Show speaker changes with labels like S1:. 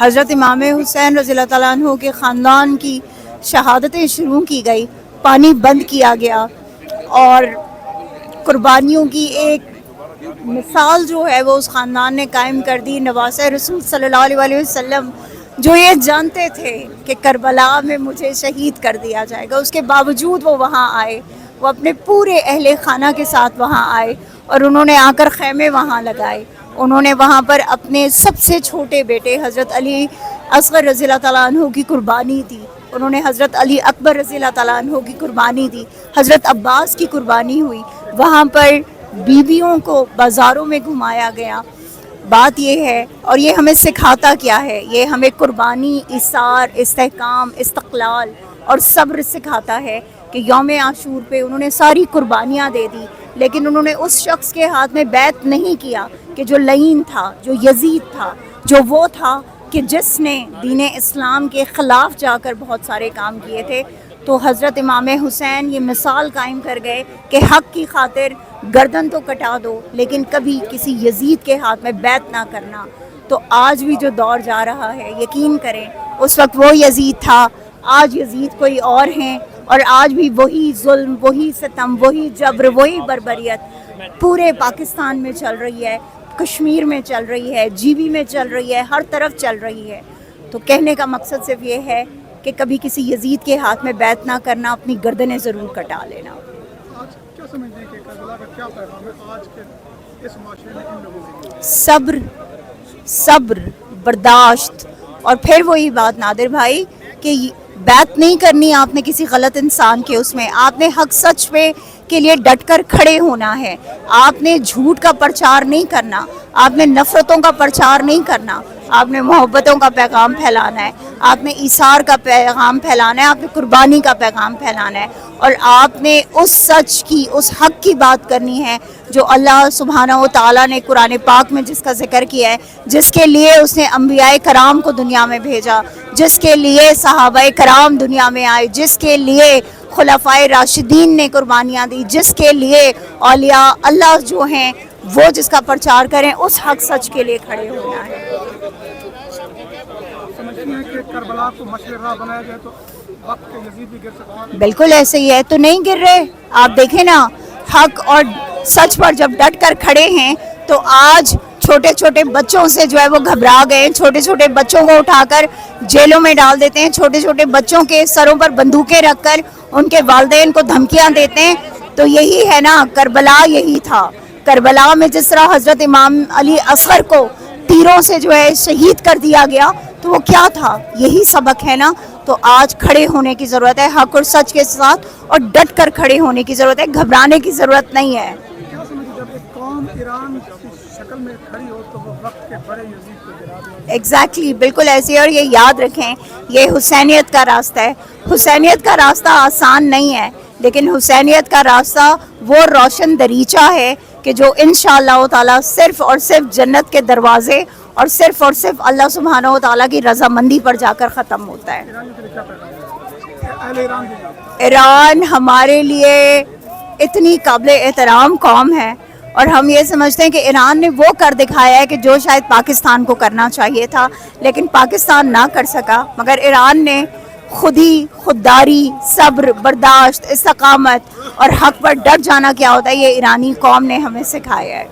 S1: حضرت امام حسین رضی اللہ تعالیٰ عنہ کے خاندان کی شہادتیں شروع کی گئی، پانی بند کیا گیا، اور قربانیوں کی ایک مثال جو ہے وہ اس خاندان نے قائم کر دی۔ نواسۂ رسول صلی اللہ علیہ وسلم جو یہ جانتے تھے کہ کربلا میں مجھے شہید کر دیا جائے گا، اس کے باوجود وہ وہاں آئے، وہ اپنے پورے اہل خانہ کے ساتھ وہاں آئے اور انہوں نے آ کر خیمے وہاں لگائے۔ انہوں نے وہاں پر اپنے سب سے چھوٹے بیٹے حضرت علی اصغر رضی اللہ تعالیٰ عنہ کی قربانی دی، انہوں نے حضرت علی اکبر رضی اللہ تعالیٰ عنہ کی قربانی دی، حضرت عباس کی قربانی ہوئی۔ وہاں پر بیویوں کو بازاروں میں گھمایا گیا۔ بات یہ ہے، اور یہ ہمیں سکھاتا کیا ہے؟ یہ ہمیں قربانی، ایثار، استحکام، استقلال اور صبر سکھاتا ہے کہ یوم عاشور پہ انہوں نے ساری قربانیاں دے دی، لیکن انہوں نے اس شخص کے ہاتھ میں بیعت نہیں کیا کہ جو لعین تھا، جو یزید تھا، جو وہ تھا کہ جس نے دین اسلام کے خلاف جا کر بہت سارے کام کیے تھے۔ تو حضرت امام حسین یہ مثال قائم کر گئے کہ حق کی خاطر گردن تو کٹا دو، لیکن کبھی کسی یزید کے ہاتھ میں بیعت نہ کرنا۔ تو آج بھی جو دور جا رہا ہے، یقین کریں اس وقت وہ یزید تھا، آج یزید کوئی اور ہیں، اور آج بھی وہی ظلم، وہی ستم، وہی جبر، وہی بربریت پورے پاکستان میں چل رہی ہے، کشمیر میں چل رہی ہے، جی بی میں چل رہی ہے، ہر طرف چل رہی ہے۔ تو کہنے کا مقصد صرف یہ ہے کہ کبھی کسی یزید کے ہاتھ میں بیعت نہ کرنا، اپنی گردنیں ضرور کٹا لینا۔
S2: آج کیا سمجھتے ہیں کہ کربلا کا کیا پیغام ہے آج کے اس معاشرے میں ان لوگوں کے لیے؟
S1: صبر، برداشت، اور پھر وہی بات نادر بھائی کہ بیعت نہیں کرنی آپ نے کسی غلط انسان کے، اس میں آپ نے حق سچ پہ کے لیے ڈٹ کر کھڑے ہونا ہے۔ آپ نے جھوٹ کا پرچار نہیں کرنا، آپ نے نفرتوں کا پرچار نہیں کرنا، آپ نے محبتوں کا پیغام پھیلانا ہے، آپ نے ایثار کا پیغام پھیلانا ہے، آپ نے قربانی کا پیغام پھیلانا ہے، اور آپ نے اس سچ کی، اس حق کی بات کرنی ہے جو اللہ سبحانہ و تعالیٰ نے قرآن پاک میں جس کا ذکر کیا ہے، جس کے لیے اس نے انبیاء کرام کو دنیا میں بھیجا، جس کے لیے صحابہ کرام دنیا میں آئے، جس کے لیے خلفائے راشدین نے قربانیاں دی، جس کے لیے اولیاء اللہ جو ہیں وہ جس کا پرچار کریں، اس حق سچ کے لیے کھڑے ہونا ہے۔
S2: سمجھتے ہیں کہ کربلا کو مشعل راہ بنایا جائے تو وقت کے یزید بھی گر سکتا ہے؟
S1: بالکل ایسے ہی ہے، تو نہیں گر رہے؟ آپ دیکھیں نا، حق اور سچ پر جب ڈٹ کر کھڑے ہیں تو آج چھوٹے چھوٹے بچوں سے جو ہے وہ گھبرا گئے، چھوٹے چھوٹے بچوں کو اٹھا کر جیلوں میں ڈال دیتے ہیں، چھوٹے چھوٹے بچوں کے سروں پر بندوقیں رکھ کر ان کے والدین کو دھمکیاں دیتے ہیں۔ تو یہی ہے نا، کربلا یہی تھا۔ کربلا میں جس طرح حضرت امام علی اصغر کو تیروں سے جو ہے شہید کر دیا گیا، تو وہ کیا تھا؟ یہی سبق ہے نا۔ تو آج کھڑے ہونے کی ضرورت ہے، حق اور سچ کے ساتھ، اور ڈٹ کر کھڑے ہونے کی ضرورت ہے، گھبرانے کی ضرورت نہیں ہے۔
S2: کیا سمجھتے جب ایک قوم ایران کی شکل میں کھڑی ہو تو وہ وقت کے بڑے یزید کو گرا دیا؟
S1: ایگزیکٹلی، بالکل ایسے۔ اور یہ یاد رکھیں، یہ حسینیت کا راستہ ہے۔ حسینیت کا راستہ آسان نہیں ہے، لیکن حسینیت کا راستہ وہ روشن دریچہ ہے کہ جو انشاءاللہ تعالیٰ صرف اور صرف جنت کے دروازے اور صرف اللہ سبحانہ و تعالیٰ کی رضامندی پر جا کر ختم ہوتا ہے۔
S2: ایرانیوں کے لیے کیا پیغام ہے؟ اہل ایران کے لیے؟
S1: ایران ہمارے لیے اتنی قابل احترام قوم ہے، اور ہم یہ سمجھتے ہیں کہ ایران نے وہ کر دکھایا ہے کہ جو شاید پاکستان کو کرنا چاہیے تھا، لیکن پاکستان نہ کر سکا، مگر ایران نے خودداری، صبر، برداشت، استقامت اور حق پر ڈٹ جانا کیا ہوتا ہے، یہ ایرانی قوم نے ہمیں سکھایا ہے۔